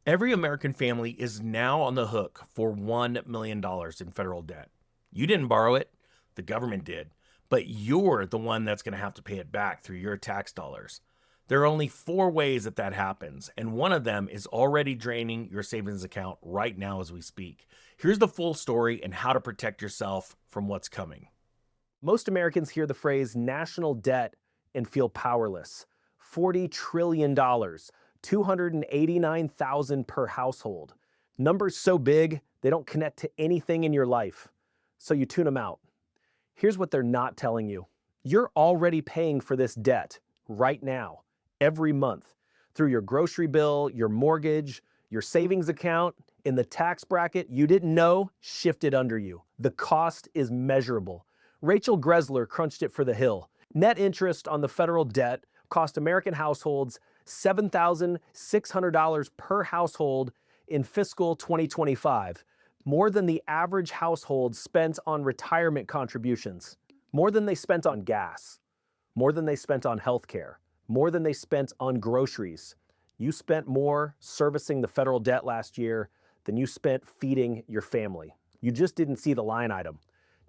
Every American family is now on the hook for $1 million in federal debt. You didn't borrow it, the government did, but you're the one that's going to have to pay it back through your tax dollars. There are only four ways that happens, and one of them is already draining your savings account right now as we speak. Here's the full story and how to protect yourself from what's coming. Most Americans hear the phrase national debt and feel powerless. $40 trillion, 289,000 per household. Numbers so big, they don't connect to anything in your life. So you tune them out. Here's what they're not telling you. You're already paying for this debt right now, every month, through your grocery bill, your mortgage, your savings account, in the tax bracket you didn't know shifted under you. The cost is measurable. Rachel Gressler crunched it for The Hill. Net interest on the federal debt cost American households $7,600 per household in fiscal 2025, more than the average household spent on retirement contributions, more than they spent on gas, more than they spent on healthcare, more than they spent on groceries. You spent more servicing the federal debt last year than you spent feeding your family. You just didn't see the line item.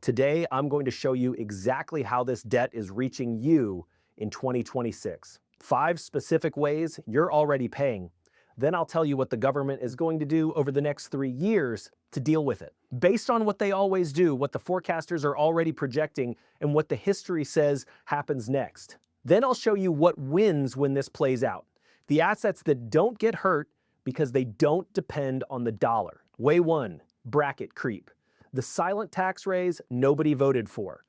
Today, I'm going to show you exactly how this debt is reaching you in 2026. 5 specific ways you're already paying. Then I'll tell you what the government is going to do over the next 3 years to deal with it. Based on what they always do, what the forecasters are already projecting, and what the history says happens next. Then I'll show you what wins when this plays out. The assets that don't get hurt because they don't depend on the dollar. Way 1, bracket creep. The silent tax raise nobody voted for.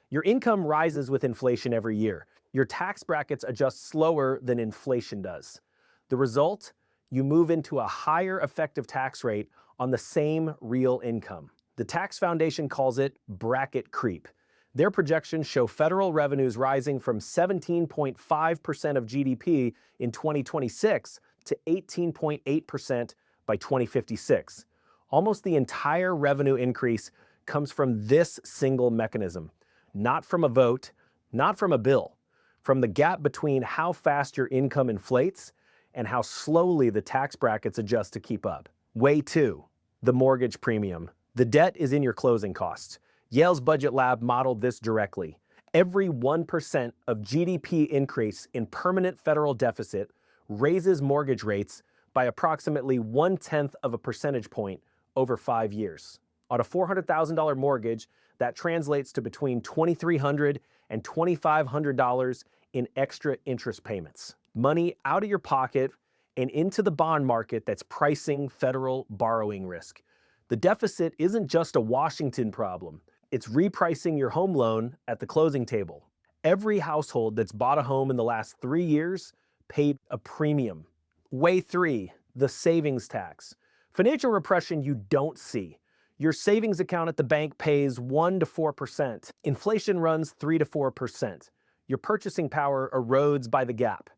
Your income rises with inflation every year. Your tax brackets adjust slower than inflation does. The result? You move into a higher effective tax rate on the same real income. The Tax Foundation calls it bracket creep. Their projections show federal revenues rising from 17.5% of GDP in 2026 to 18.8% by 2056. Almost the entire revenue increase comes from this single mechanism, not from a vote, not from a bill, from the gap between how fast your income inflates and how slowly the tax brackets adjust to keep up. Way 2, the mortgage premium. The debt is in your closing costs. Yale's Budget Lab modeled this directly. Every 1% of GDP increase in permanent federal deficit raises mortgage rates by approximately 1/10 of a percentage point over 5 years. On a $400,000 mortgage, that translates to between $2,300 and $2,500 in extra interest payments. Money out of your pocket and into the bond market that's pricing federal borrowing risk. The deficit isn't just a Washington problem. It's repricing your home loan at the closing table. Every household that's bought a home in the last 3 years paid a premium. Way 3, the savings tax. Financial repression you don't see. Your savings account at the bank pays 1 to 4%. Inflation runs 3 to 4%. Your purchasing power erodes by the gap.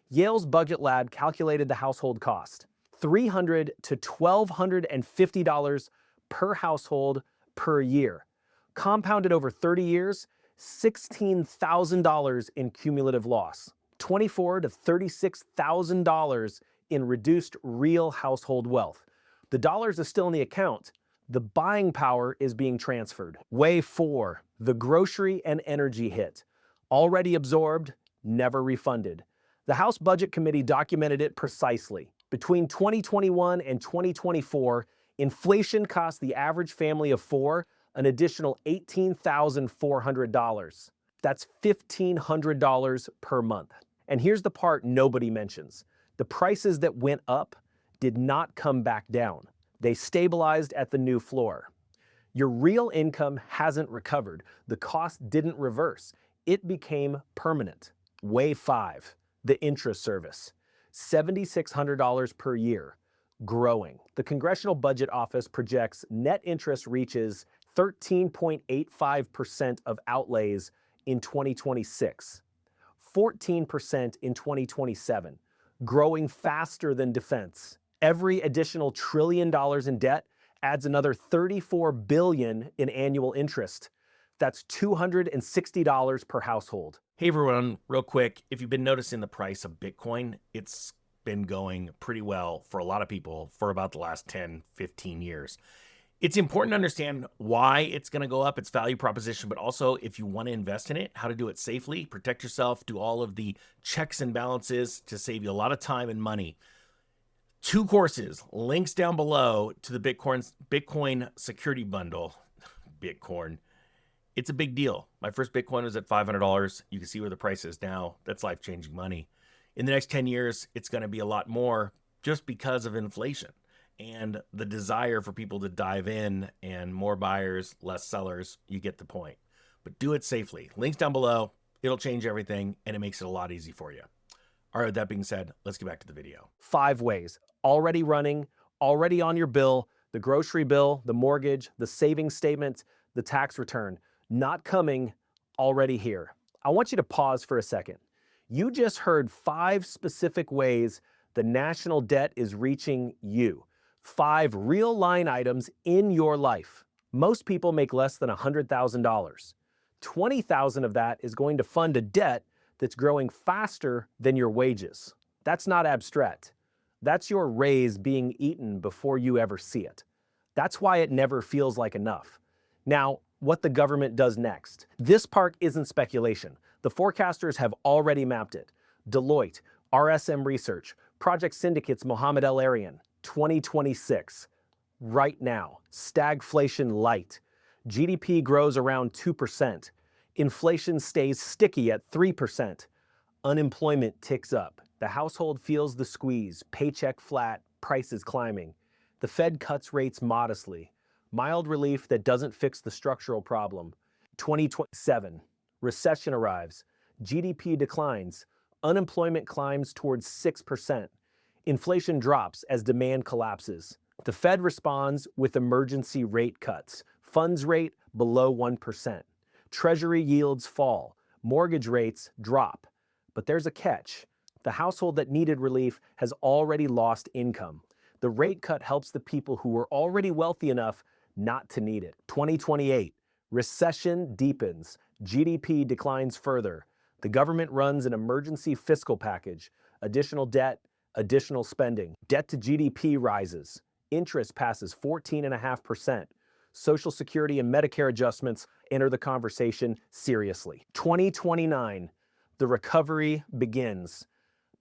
Yale's Budget Lab calculated the household cost. $300 to $1,250 per household per year. Compounded over 30 years, $16,000 in cumulative loss. $24,000 to $36,000 in reduced real household wealth. The dollars are still in the account. The buying power is being transferred. Way 4, the grocery and energy hit. Already absorbed, never refunded. The House Budget Committee documented it precisely. Between 2021 and 2024, inflation cost the average family of 4 an additional $18,400. That's $1,500 per month. And here's the part nobody mentions. The prices that went up did not come back down. They stabilized at the new floor. Your real income hasn't recovered. The cost didn't reverse. It became permanent. Way 5, the interest service. $7,600 per year, growing. The Congressional Budget Office projects net interest reaches 13.85% of outlays in 2026, 14% in 2027, growing faster than defense. Every additional $1 trillion in debt adds another $34 billion in annual interest. That's $260 per household. Hey everyone, real quick, if you've been noticing the price of Bitcoin, it's been going pretty well for a lot of people for about the last 10, 15 years. It's important to understand why it's going to go up, its value proposition, but also if you want to invest in it, how to do it safely, protect yourself, do all of the checks and balances to save you a lot of time and money. 2 courses, links down below to the Bitcoin security bundle. Bitcoin. It's a big deal. My first Bitcoin was at $500. You can see where the price is now. That's life-changing money. In the next 10 years, it's going to be a lot more just because of inflation and the desire for people to dive in, and more buyers, less sellers. You get the point. But do it safely. Links down below. It'll change everything, and it makes it a lot easier for you. All right, with that being said, let's get back to the video. 5 ways. Already running, already on your bill, the grocery bill, the mortgage, the savings statement, the tax return. Not coming, already here. I want you to pause for a second. You just heard 5 specific ways the national debt is reaching you. 5 real line items in your life. Most people make less than $100,000. 20,000 of that is going to fund a debt that's growing faster than your wages. That's not abstract. That's your raise being eaten before you ever see it. That's why it never feels like enough. Now, what the government does next. This part isn't speculation. The forecasters have already mapped it. Deloitte, RSM Research, Project Syndicate's Mohamed El-Arian, 2026. Right now, stagflation light. GDP grows around 2%. Inflation stays sticky at 3%. Unemployment ticks up. The household feels the squeeze, paycheck flat, prices climbing. The Fed cuts rates modestly. Mild relief that doesn't fix the structural problem. 2027, recession arrives. GDP declines. Unemployment climbs towards 6%. Inflation drops as demand collapses. The Fed responds with emergency rate cuts. Funds rate below 1%. Treasury yields fall. Mortgage rates drop. But there's a catch. The household that needed relief has already lost income. The rate cut helps the people who were already wealthy enough not to need it. 2028, recession deepens. GDP declines further. The government runs an emergency fiscal package. Additional debt, additional spending. Debt to GDP rises. Interest passes 14.5%. Social Security and Medicare adjustments enter the conversation seriously. 2029, the recovery begins.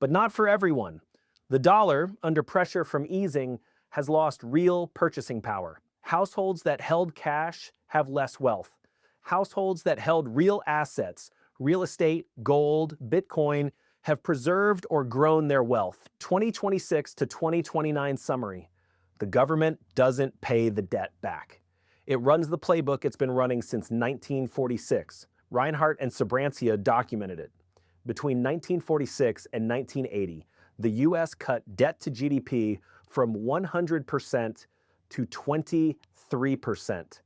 But not for everyone. The dollar, under pressure from easing, has lost real purchasing power. Households that held cash have less wealth. Households that held real assets, real estate, gold, Bitcoin, have preserved or grown their wealth. 2026 to 2029 summary. The government doesn't pay the debt back. It runs the playbook it's been running since 1946. Reinhardt and Sabrancia documented it. Between 1946 and 1980, the U.S. cut debt to GDP from 100% to 23%.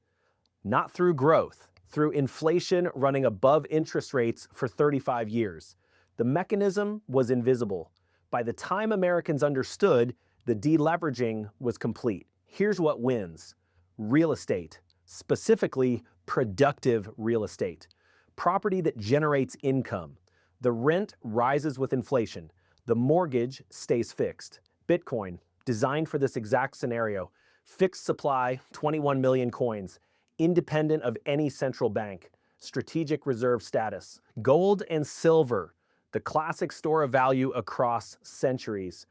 Not through growth, through inflation running above interest rates for 35 years. The mechanism was invisible. By the time Americans understood, the deleveraging was complete. Here's what wins. Real estate, specifically productive real estate. Property that generates income. The rent rises with inflation. The mortgage stays fixed. Bitcoin, designed for this exact scenario. Fixed supply, 21 million coins. Independent of any central bank. Strategic reserve status. Gold and silver, the classic store of value across centuries.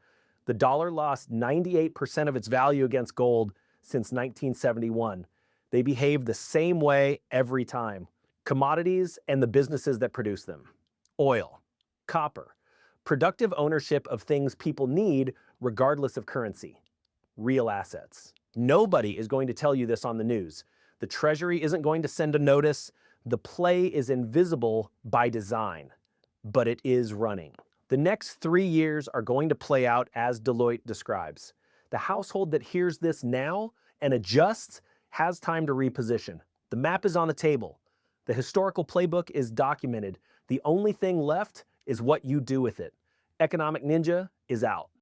The dollar lost 98% of its value against gold since 1971. They behave the same way every time. Commodities and the businesses that produce them. Oil, copper, productive ownership of things people need regardless of currency. Real assets. Nobody is going to tell you this on the news. The Treasury isn't going to send a notice. The play is invisible by design, but it is running. The next 3 years are going to play out as Deloitte describes. The household that hears this now and adjusts has time to reposition. The map is on the table. The historical playbook is documented. The only thing left is what you do with it. Economic Ninja is out.